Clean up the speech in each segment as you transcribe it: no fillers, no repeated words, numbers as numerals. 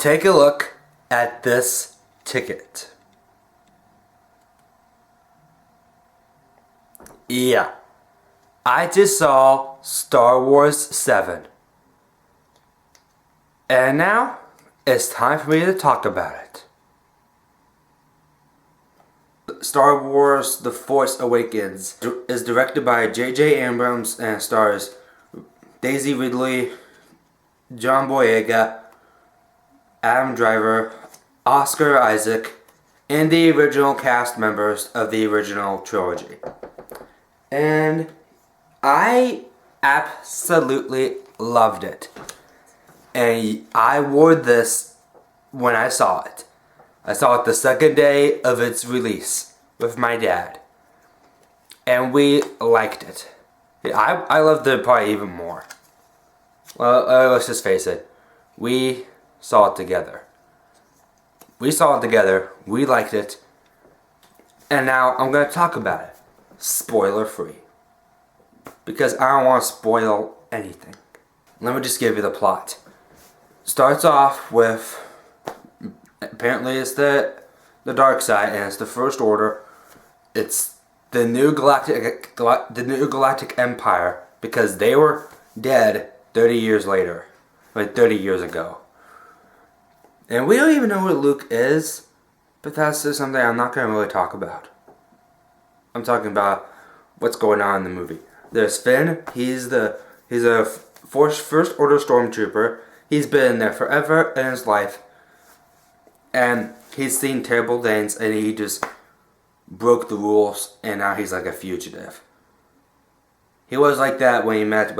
Take a look at this ticket. Yeah, I just saw Star Wars 7. And now, it's time for me to talk about it. Star Wars The Force Awakens is directed by J.J. Abrams and stars Daisy Ridley, John Boyega, Adam Driver, Oscar Isaac, and the original cast members of the original trilogy. And I absolutely loved it. And I wore this when I saw it. I saw it the second day of its release with my dad. And we liked it. I loved it probably even more. Well, let's just face it. We saw it together. We saw it together. We liked it. And now I'm going to talk about it. Spoiler free. Because I don't want to spoil anything. Let me just give you the plot. Starts off with, apparently it's the dark side, and it's the First Order. It's the new galactic empire, because they were dead 30 years later, like 30 years ago. And we don't even know what Luke is, but that's just something I'm not going to really talk about. I'm talking about what's going on in the movie. There's Finn. He's a First Order stormtrooper. He's been there forever in his life, and he's seen terrible things, and he just broke the rules, and now he's like a fugitive. He was like that when he met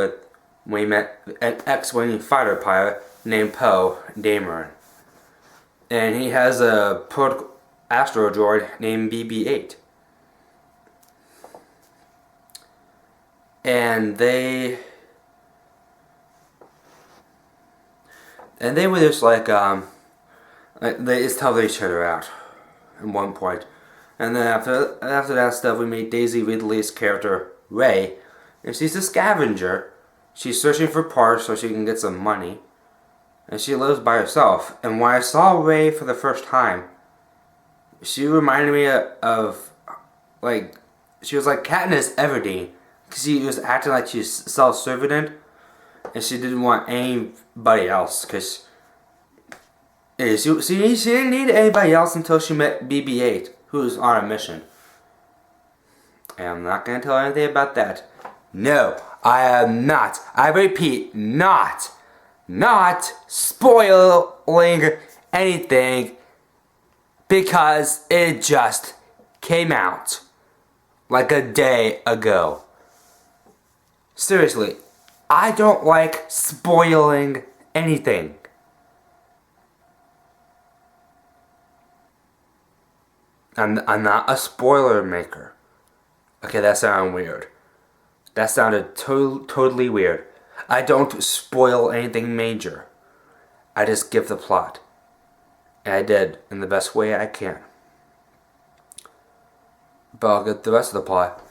an X-wing fighter pilot named Poe Dameron, and he has a astro droid named BB-8, and they were just like they just helped each other out at one point. And then after that stuff, we meet Daisy Ridley's character, Rey, and she's a scavenger. She's searching for parts so she can get some money, and she lives by herself. And when I saw Rey for the first time, she reminded me of like, she was like Katniss Everdeen, because she was acting like she's self-serving, and she didn't want anybody else, because she didn't need anybody else until she met BB-8, who was on a mission. And I'm not going to tell anything about that. No, I am not. I repeat, not spoiling anything, because it just came out like a day ago. Seriously, I don't like spoiling anything. I'm not a spoiler maker. Okay, that sounded weird. That sounded totally weird. I don't spoil anything major. I just give the plot. And I did in the best way I can. But I'll get the rest of the plot.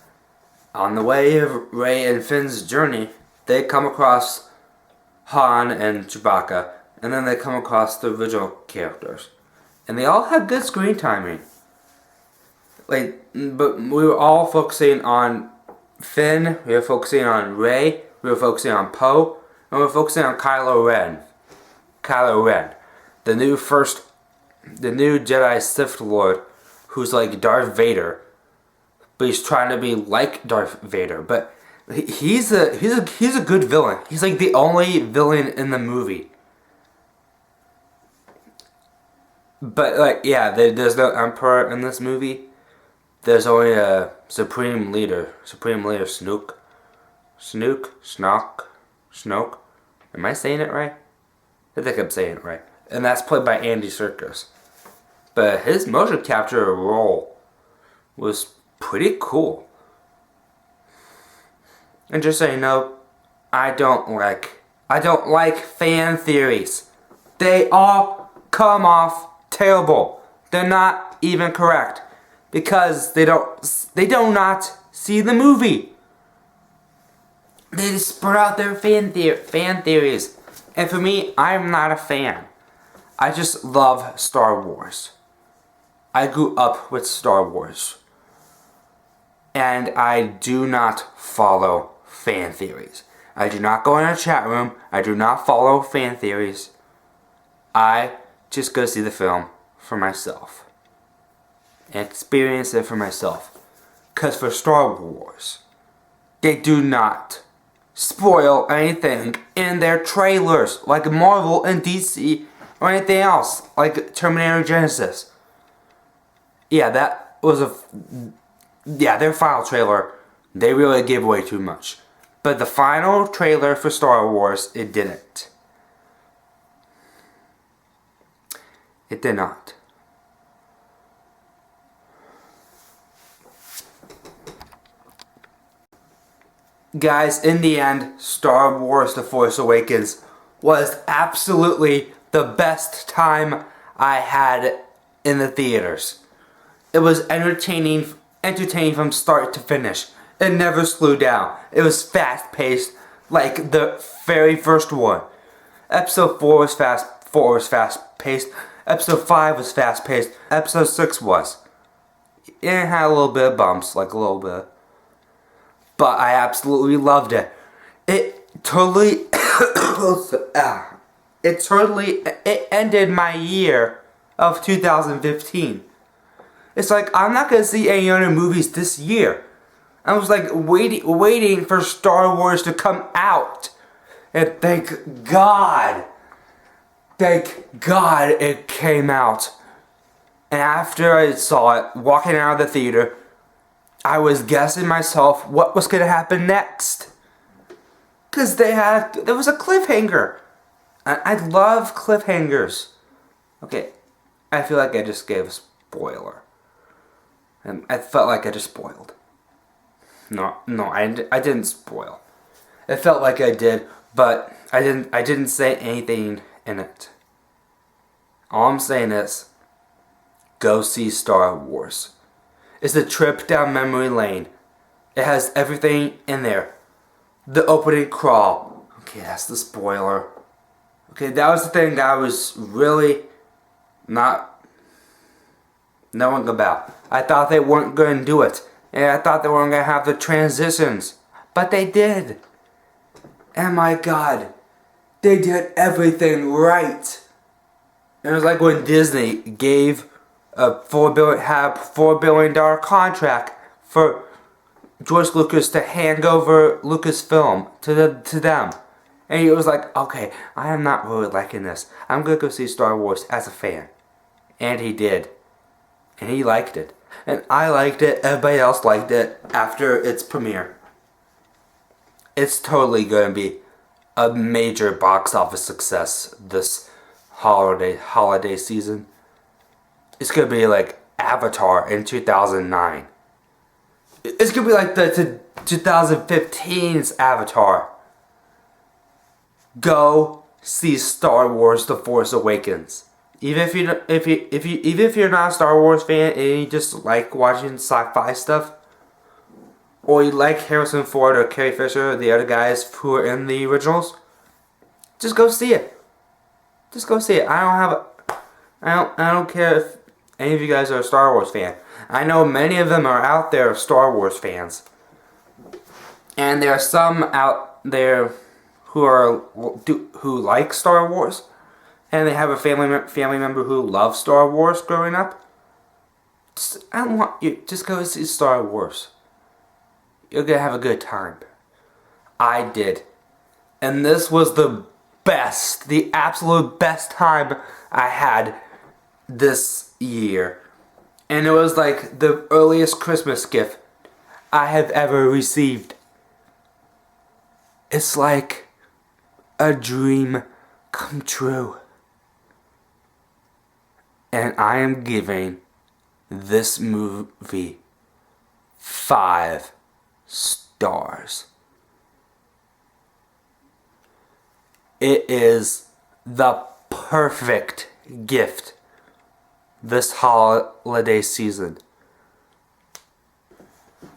On the way of Rey and Finn's journey, they come across Han and Chewbacca, and then they come across the original characters. And they all had good screen timing. But we were all focusing on Finn, we were focusing on Rey, we were focusing on Poe, and we were focusing on Kylo Ren. The new Jedi Sith Lord, who's like Darth Vader, but he's trying to be like Darth Vader. But he's a good villain. He's like the only villain in the movie. But like, yeah, there's no Emperor in this movie. There's only a Supreme Leader Snoke. Am I saying it right? I think I'm saying it right. And that's played by Andy Serkis. But his motion capture role was pretty cool. And just so you know, I don't like fan theories. They all come off terrible. They're not even correct. Because they do not see the movie. They just spread out their fan theories. And for me, I'm not a fan. I just love Star Wars. I grew up with Star Wars. And I do not follow fan theories. I do not go in a chat room. I do not follow fan theories. I just go see the film for myself. And experience it for myself. Because for Star Wars, they do not spoil anything in their trailers. Like Marvel and DC or anything else. Like Terminator Genesis. Yeah, that was their final trailer, they really gave away too much. But the final trailer for Star Wars, it didn't. It did not. Guys, in the end, Star Wars The Force Awakens was absolutely the best time I had in the theaters. It was entertaining from start to finish. It never slowed down. It was fast paced like the very first one. Episode 4 was fast paced. Episode 5 was fast paced. Episode 6 was. It had a little bit of bumps, like a little bit. But I absolutely loved it. It ended my year of 2015. It's like, I'm not going to see any other movies this year. I was like waiting for Star Wars to come out. And thank God it came out. And after I saw it, walking out of the theater, I was guessing myself what was going to happen next. Because there was a cliffhanger. I love cliffhangers. Okay, I feel like I just gave a spoiler. And I felt like I just spoiled. No, I didn't spoil. It felt like I did, but I didn't say anything in it. All I'm saying is, go see Star Wars. It's a trip down memory lane. It has everything in there. The opening crawl. Okay, that's the spoiler. Okay, that was the thing that I was really not knowing about. I thought they weren't going to do it. And I thought they weren't going to have the transitions. But they did. And my God, they did everything right. It was like when Disney gave a $4 billion contract for George Lucas to hand over Lucasfilm to them. And he was like, okay, I am not really liking this. I'm going to go see Star Wars as a fan. And he did. And he liked it. And I liked it. Everybody else liked it after its premiere. It's totally going to be a major box office success this holiday season. It's going to be like Avatar in 2009. It's going to be like the 2015's Avatar. Go see Star Wars The Force Awakens. Even if you're not a Star Wars fan and you just like watching sci-fi stuff, or you like Harrison Ford or Carrie Fisher or the other guys who are in the originals, just go see it. Just go see it. I don't care if any of you guys are a Star Wars fan. I know many of them are out there Star Wars fans, and there are some out there who like Star Wars. And they have a family member who loves Star Wars growing up. Just go see Star Wars. You're gonna have a good time. I did. And this was the absolute best time I had this year. And it was like the earliest Christmas gift I have ever received. It's like a dream come true. And I am giving this movie 5 stars. It is the perfect gift this holiday season.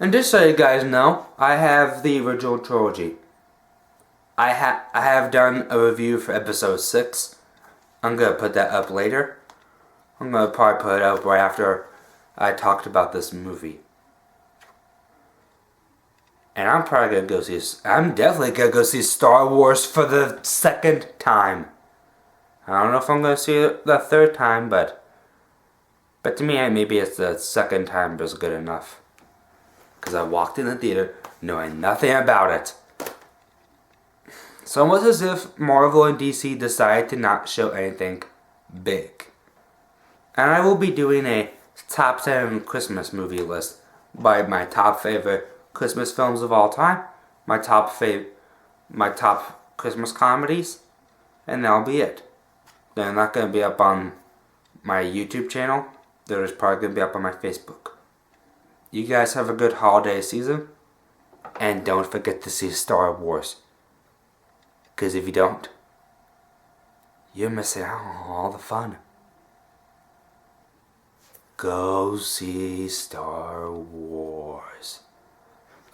And just so you guys know, I have the original trilogy. I have done a review for episode 6. I'm gonna put that up later. I'm gonna probably put it up right after I talked about this movie. And I'm probably gonna go see. I'm definitely gonna go see Star Wars for the second time. I don't know if I'm gonna see it the third time, but to me, maybe it's the second time was good enough. Because I walked in the theater knowing nothing about it. It's almost as if Marvel and DC decided to not show anything big. And I will be doing a top 10 Christmas movie list by my top favorite Christmas films of all time, my top Christmas comedies, and that'll be it. They're not going to be up on my YouTube channel. They're just probably going to be up on my Facebook. You guys have a good holiday season, and don't forget to see Star Wars. Because if you don't, you're missing out on all the fun. Go see Star Wars.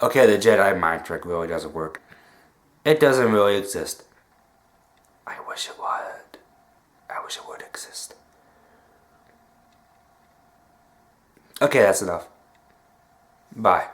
Okay, the Jedi mind trick really doesn't work. It doesn't really exist. I wish it would. I wish it would exist. Okay, that's enough. Bye.